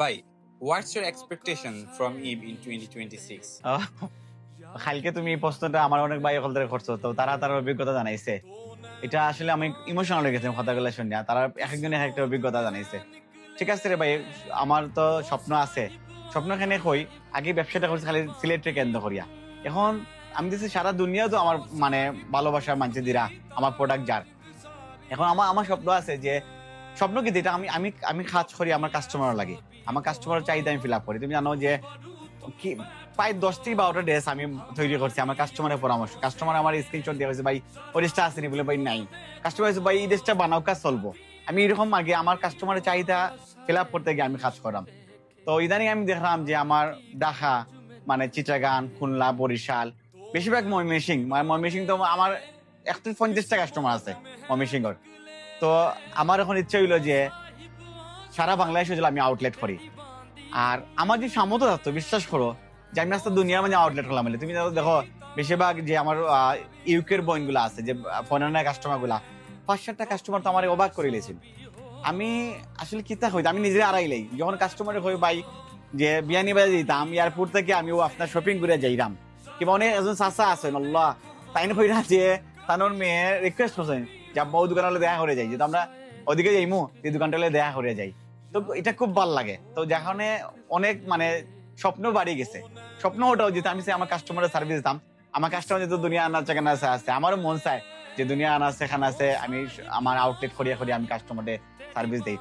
ভাই, what's your expectation from Eve in 2026? কালকে তুমি এই প্রশ্নটা আমার অনেক ভাই হল ধরে করছো, তো তারা তার অভিজ্ঞতা জানাইছে। এটা আসলে আমি ইমোশনাল হয়ে গেছি কথাগুলো শুনে। তারা এক একজন এক একটা অভিজ্ঞতা জানাইছে। ঠিক আছে রে ভাই, আমার তো স্বপ্ন আছে। স্বপ্নখানে কই আগে ব্যবসাটা করছি খালি সিলেটে কেন্দ্র করিয়া। এখন আমি দেখছি সারা দুনিয়া তো আমার মানে ভালোবাসার মানছে দিরা আমার প্রোডাক্ট যার। এখন আমার আমার স্বপ্ন আছে যে স্বপ্ন কি যেটা আমি আমি আমি কাজ করি আমার কাস্টমার লাগে। আমার কাস্টমারের চাহিদা আমি ফিল আপ করি। তুমি জানো যে কি প্রায় 10-12টা ড্রেস আমি তৈরি করছি আমার কাস্টমারের পরামর্শ। কাস্টমার আমার স্ক্রিনশট দিয়ে হয়েছে, ভাই ওই ড্রেসটা আসেনি বলে ভাই নাই। কাস্টমার হয়েছে ভাই এই ড্রেসটা বানাও, কাজ চলবো। আমি এরকম আগে আমার কাস্টমারের চাহিদা ফিল আপ করতে গিয়ে আমি কাজ করাম। তো ইদানিং আমি দেখলাম যে আমার ঢাকা মানে চিটাগাং, খুলনা, বরিশাল, বেশিরভাগ ময়মনসিংহ, মানে ময়মনসিংহ তো আমার 150টা কাস্টমার আছে ময়মনসিংহর। তো আমার এখন ইচ্ছে হইলো যে সারা বাংলাদেশে যদি আমি আউটলেট করি, আর আমার যে সামর্থ্য থাকতো বিশ্বাস করো যে আমি আজকে দুনিয়ার মানে আউটলেট করলাম। তুমি দেখো বেশিরভাগ যে আমার ইউকের বইন গুলা আছে যে ফরেনার কাস্টমার গুলা, 5-7টা কাস্টমার তো আমার অবাক করে লেছিল। আমি আসলে কিতা হইতো আমি নিজে আড়াইলাই যখন কাস্টমারে হই ভাই যে বিয়ানি বাজে দিতাম এয়ারপোর্ট থেকে আমি আপনার শপিং করে যাইতাম। কিংবা অনেক একজন চাচা আছেন আল্লাহ তাই না হইরা যে তানোর মেয়ে রিকোয়েস্ট করছেন যে আব্বা ওই দোকানে দেখা করে যাই, যেহেতু আমরা ওদিকে যাইমু এই দোকানটা হলে দেখা করে যাই। তো এটা খুব ভালো লাগে। তো যেখানে অনেক মানে স্বপ্ন বাড়ি গেছে, স্বপ্ন ওটাও যেটা আমি আমার কাস্টমারের সার্ভিস দিতাম। আমার কাস্টমার যেহেতু দুনিয়া আনার যেখানে আছে আমারও মন চায় যে দুনিয়া আনার সেখানে আছে আমি আমার আউটলেট করিয়া করিয়া আমি কাস্টমারে সার্ভিস দেই।